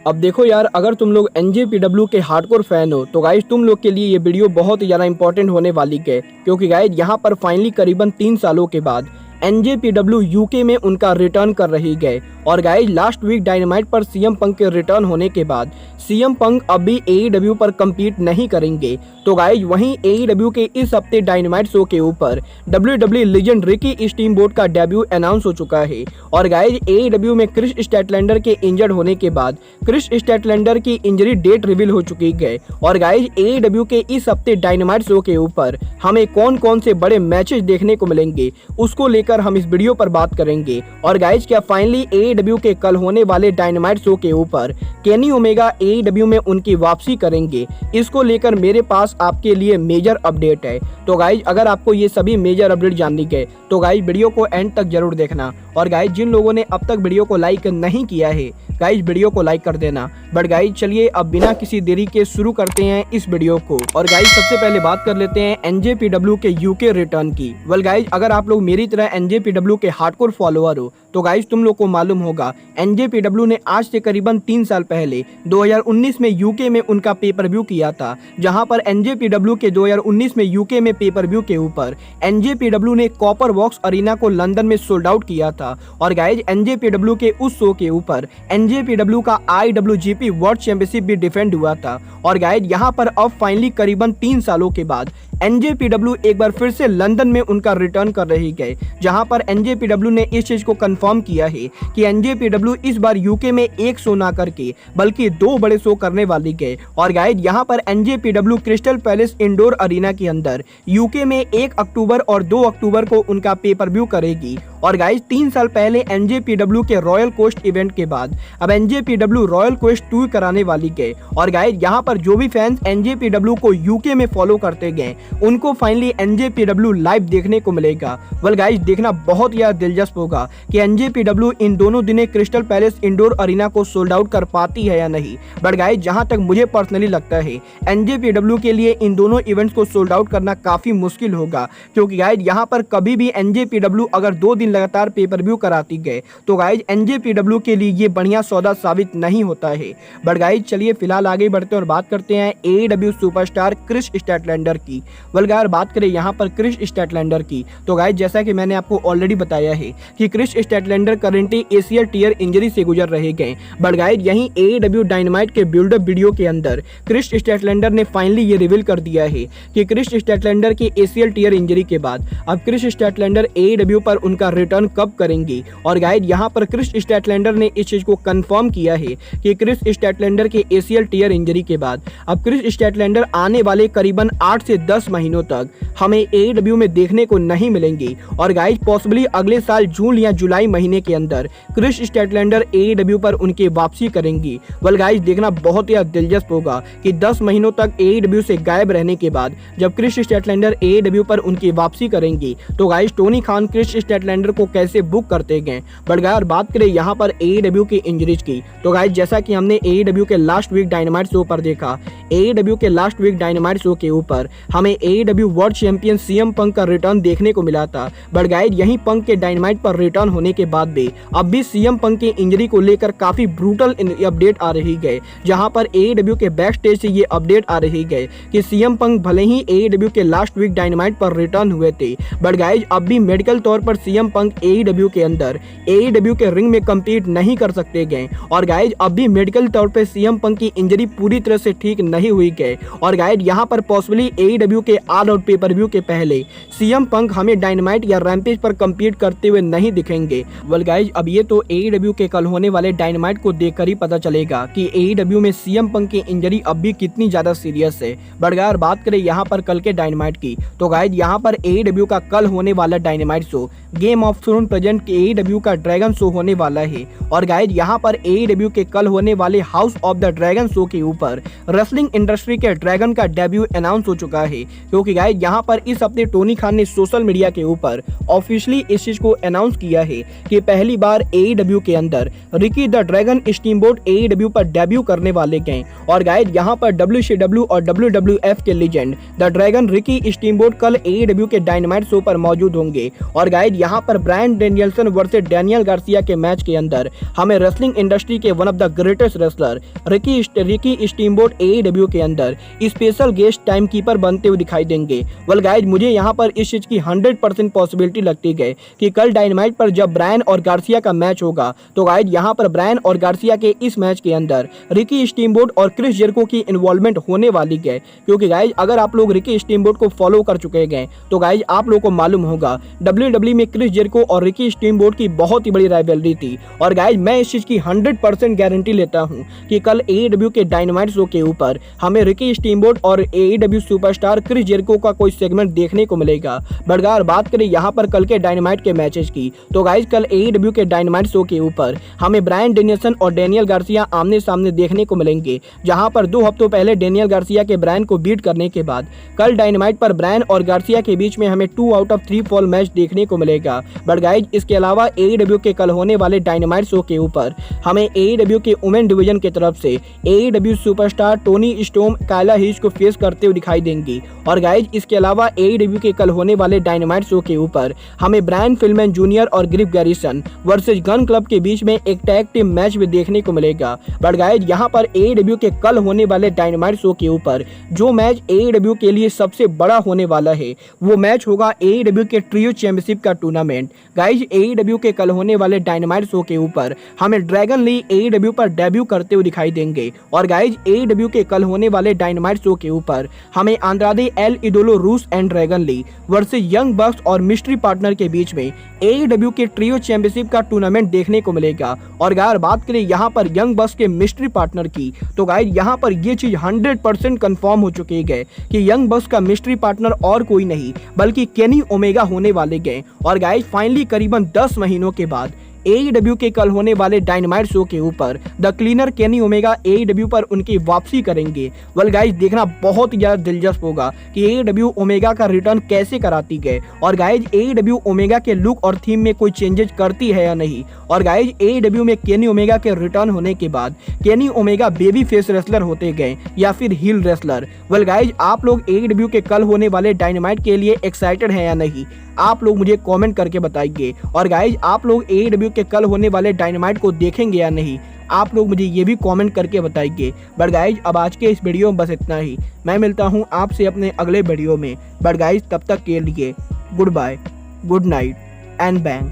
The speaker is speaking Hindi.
अब देखो यार, अगर तुम लोग NJPW के हार्डकोर फैन हो तो गाइज तुम लोग के लिए ये वीडियो बहुत ही ज़्यादा इंपॉर्टेंट होने वाली है, क्योंकि गाइज यहाँ पर फाइनली करीबन 3 सालों के बाद NJPW यूके में उनका रिटर्न कर रही है। और गाइज लास्ट वीक डायनामाइट पर CM पंक के रिटर्न होने के बाद CM पंक अभी AEW पर कम्पीट नहीं करेंगे। तो गाइज वहीं AEW के इस हफ्ते डायनामाइट शो के ऊपर WWE लीजेंड रिकी स्टीमबोट का डेब्यू अनाउंस हो चुका है। और गाइज AEW में क्रिस स्टैटलैंडर के इंजर्ड होने के बाद क्रिस स्टैटलैंडर की इंजरी डेट रिवील हो चुकी है। और गाइज AEW के इस हफ्ते डायनामाइट शो के ऊपर हमें कौन कौन से बड़े मैचेस देखने को मिलेंगे उसको लेकर हम इस वीडियो पर बात करेंगे। और गाइज क्या फाइनली AEW के कल होने वाले डायनामाइट शो के ऊपर केनी ओमेगा AEW में उनकी वापसी करेंगे, इसको लेकर मेरे पास आपके लिए मेजर अपडेट है। तो गाइज अगर आपको ये सभी मेजर अपडेट जाननी है तो गाइज वीडियो को एंड तक जरूर देखना। और गाइज जिन लोगों ने अब तक वीडियो को लाइक नहीं किया है गाइज वीडियो को लाइक कर देना। बट गाइज चलिए अब बिना किसी देरी के शुरू करते हैं इस वीडियो को। और गाइज सबसे पहले बात कर लेते हैं NJPW के यूके रिटर्न की। वेल गाइज अगर आप लोग मेरी तरह NJPW के हार्डकोर फॉलोअर हो तो गाइज तुम लोग को मालूम होगा NJPW ने आज से करीबन 3 साल पहले 2019 में यूके में उनका पेपर व्यू किया था, जहां पर NJPW के 2019 में यूके में पेपर व्यू के ऊपर NJPW ने कॉपर बॉक्स अरीना को लंदन में सोल्ड आउट किया था। और गाइज NJPW के उस शो के ऊपर NJPW का IWGP वर्ल्ड चैंपियनशिप भी डिफेंड हुआ था। और गाइज यहाँ पर अब फाइनली करीबन 3 सालों के बाद NJPW एक बार फिर से लंदन में उनका रिटर्न कर रही है, जहां पर NJPW ने इस चीज को कंफर्म किया है कि NJPW इस बार यूके में एक शो ना करके बल्कि 2 बड़े शो करने वाली है। और गाइज यहाँ पर NJPW Crystal Palace indoor arena के अंदर यूके में 1 अक्टूबर और 2 अक्टूबर को उनका पेपर व्यू करेगी। और गाइज 3 साल पहले NJPW के रॉयल कोस्ट इवेंट के बाद अब NJPW रॉयल कोस्ट 2 कराने वाली है। और गाइज यहाँ पर जो भी फैंस NJPW को यूके में फॉलो करते गए उनको फाइनली NJPW लाइव देखने को मिलेगा। वेल गाइज देखना बहुत ही दिलचस्प होगा कि NJPW इन दोनों दिने क्रिस्टल पैलेस इंडोर अरीना को सोल्ड आउट कर पाती है या नहीं। बट गाइज जहां तक मुझे पर्सनली लगता है NJPW के लिए इन दोनों इवेंट्स को सोल्ड आउट करना काफी मुश्किल होगा, क्योंकि गाइज यहाँ पर कभी भी NJPW अगर 2 दिन लगातार पेपर व्यू कराती गए तो गाइज NJPW के लिए ये बढ़िया सौदा साबित नहीं होता है। बट गाइज चलिए फिलहाल आगे बढ़ते हैं और बात करते हैं AEW सुपरस्टार क्रिस स्टैटलैंडर की। वेल गाइस बात करें यहाँ पर क्रिस स्टैटलैंडर की तो गाइज जैसा कि मैंने आपको ऑलरेडी बताया है कि Chris Statlander currently ACL tear injury से गुजर रहे गए। बट गाइज यहीं AEW डायनामाइट के बिल्डअप वीडियो के अंदर क्रिस स्टैटलैंडर ने फाइनली ये रिवील कर दिया है कि क्रिस स्टैटलैंडर की ACL टीयर इंजरी के बाद अब क्रिस स्टैटलैंडर AEW पर उनका रिटर्न कब करेंगे। और गाइज यहाँ पर क्रिस स्टैटलैंडर ने इस चीज को कंफर्म किया है कि क्रिस स्टैटलैंडर के ACL टीयर इंजरी के बाद अब क्रिस स्टैटलैंडर आने वाले करीबन 8 से 10 महीनों तक हमें AEW में देखने को नहीं मिलेंगे। और गाइज पॉसिबली अगले साल जून या जुलाई महीने के अंदर क्रिस स्टैटलैंडर AEW पर उनकी वापसी करेंगी। वेल गाइज देखना बहुत ही दिलचस्प होगा कि 10 महीनों तक AEW से गायब रहने के बाद जब क्रिस स्टैटलैंडर AEW पर उनकी वापसी करेंगी तो गाइज टोनी खान क्रिस स्टैटलैंडर को कैसे बुक करते गए। बट गाइज बात करें यहाँ पर AEW की इंजरीज की तो गाइज जैसा कि हमने AEW के लास्ट वीक डायनामाइट शो पर देखा, AEW के लास्ट वीक डायनामाइट शो के ऊपर हमें AEW वर्ल्ड चैंपियन CM पंक का रिटर्न देखने को मिला था। बट गाइज यहीं पंक के डायनामाइट पर रिटर्न होने के बाद भी अब भी CM पंक की इंजरी को लेकर काफी ब्रूटल अपडेट आ रही है, जहां पर AEW के बैक स्टेज से ये अपडेट आ रही है कि CM पंक भले ही AEW के लास्ट वीक डायनामाइट पर रिटर्न हुए थे बट गाइज अब भी मेडिकल तौर पर CM पंक AEW के अंदर AEW के रिंग में कम्पीट नहीं कर सकते गए। और गाइज अब भी मेडिकल तौर पर CM पंक की इंजरी पूरी तरह से ठीक नहीं हुई है। और गाइज यहाँ पर पॉसिबली AEW के ऑल आउट पेपर व्यू के पहले CM पंक हमें डायनामाइट या रैम्पेज पर कम्पीट करते हुए नहीं दिखेंगे। वेल गाइज अब ये तो AEW के कल होने वाले डायनामाइट को देखकर ही पता चलेगा कि AEW में CM पंक की इंजरी अब भी कितनी ज्यादा सीरियस है। बट गाइज बात करें यहाँ पर कल के डायनामाइट की तो गाइज यहाँ पर AEW का कल होने वाला Dynamite show Game of Throne present AEW का ड्रैगन शो होने वाला है। और गाइज यहाँ पर AEW के कल होने वाले house of the dragon show के ऊपर रेसलिंग इंडस्ट्री के ड्रैगन का डेब्यू अनाउंस हो चुका है, क्योंकि गाइज यहाँ पर इस हफ्ते टोनी खान ने सोशल मीडिया के ऊपर ऑफिशियली इस चीज को अनाउंस किया है कि पहली बार AEW के अंदर Ricky the dragon steamboat AEW पर डेब्यू करने वाले हैं। और गाइज यहाँ पर WCW और WWF के legend the dragon Ricky steamboat कल AEW के डायनामाइट शो पर मौजूद होंगे। और गाइज यहाँ पर ब्रायन डेनियल्सन वर्सेस डैनियल गार्सिया के मैच के अंदर हमें रेसलिंग इंडस्ट्री के one of the greatest wrestler Ricky steamboat AEW के अंदर स्पेशल गेस्ट टाइम कीपर बनते हुए दिखाई देंगे। वेल गाइज, मुझे यहाँ पर इस चीज की 100% पॉसिबिलिटी लगती है कि कल डायनामाइट पर जब ब्रायन और गार्सिया का मैच होगा तो गाइज यहाँ पर ब्रायन और गार्सिया के इस मैच के अंदर रिकी स्टीमबोट और क्रिस जेरिको की इन्वॉल्वमेंट होने वाली है। क्योंकि गाइज अगर आप लोग रिकी स्टीमबोट को फॉलो कर चुके हैं तो गाइज आप लोगों को मालूम होगा WWE में क्रिस जेरिको और रिकी स्टीमबोट की बहुत ही बड़ी राइवलरी थी। और गाइज मैं इस चीज की 100% गारंटी लेता हूं कि कल AEW के डायनामाइट शो के ऊपर हमें रिकी स्टीमबोट और AEW सुपरस्टार क्रिस जेरिको का कोई सेगमेंट देखने को मिलेगा। बट अगर बात करें यहाँ पर कल के डायनामाइट के मैचेस की तो गाइज कल AEW के डायनामाइट शो के ऊपर हमें ब्रायन डेनियल्सन और डैनियल गार्सिया आमने सामने देखने को मिलेंगे। जहां पर 2 हफ्तों पहले डैनियल गार्सिया के ब्रायन को बीट करने के बाद कल डायनामाइट पर ब्रायन और गार्सिया के बीच में हमें 2 आउट ऑफ 3 फॉल मैच देखने को मिलेगा। बट गाइज इसके अलावा AEW के कल होने वाले डायनामाइट शो के ऊपर हमें AEW के वुमेन डिवीजन की तरफ से AEW superstar Tony storm Kayla hitch को फेस करते हुए दिखाई देंगी। और गाइज इसके अलावा AEW के कल होने वाले डायनामाइट शो के ऊपर हमें ब्रायन फिलमैन जूनियर और grief garrison versus gun club के बीच में एक टैग टीम मैच भी देखने को मिलेगा। बट गाइज यहाँ पर AEW के कल होने वाले डायनामाइट शो के ऊपर जो मैच AEW के लिए सबसे बड़ा होने वाला है वो मैच होगा AEW के ट्रियो चैंपियनशिप का टूर्नामेंट। गाइज AEW के कल होने वाले डायनामाइट शो के ऊपर हमें ड्रैगन ली AEW पर डेब्यू करते हुए दिखाई देंगे। और गाइज AEW के कल होने वाले डायनामाइट शो के ऊपर हमें Andrade El Idolo Rush and Dragon Lee versus Young Bucks और मिस्ट्री पार्टनर के बीच में AEW के ट्रियो चैंपियनशिप का टूर्नामेंट देखने को मिलेगा। और अगर बात करें यहाँ पर यंग बक्स के मिस्ट्री पार्टनर की तो गाइज यहाँ पर ये चीज 100% कंफर्म हो चुकी है कि यंग बक्स का मिस्ट्री पार्टनर और कोई नहीं बल्कि केनी ओमेगा होने वाले गए। और गाइज फाइनली करीबन 10 महीनों के बाद AEW के कल होने वाले डायनामाइट शो के ऊपर the cleaner Kenny Omega AEW पर उनकी वापसी करेंगे। वेल गाइज देखना बहुत ही ज्यादा दिलचस्प होगा कि AEW ओमेगा का रिटर्न कैसे कराती है और गाइज AEW ओमेगा के लुक और थीम में कोई चेंजेस करती है या नहीं। और गाइज AEW में केनी ओमेगा के रिटर्न होने के बाद Kenny Omega baby face wrestler होते गए या फिर हील रेसलर। वेल गाइज आप लोग AEW के कल होने वाले डायनामाइट के लिए एक्साइटेड हैं या नहीं, आप लोग मुझे कमेंट करके बताइए। और गाइज आप लोग AEW के कल होने वाले डायनामाइट को देखेंगे या नहीं, आप लोग मुझे ये भी कमेंट करके बताइए। बट गाइज अब आज के इस वीडियो में बस इतना ही। मैं मिलता हूँ आपसे अपने अगले वीडियो में। बट गाइज तब तक के लिए good bye, good night and bang.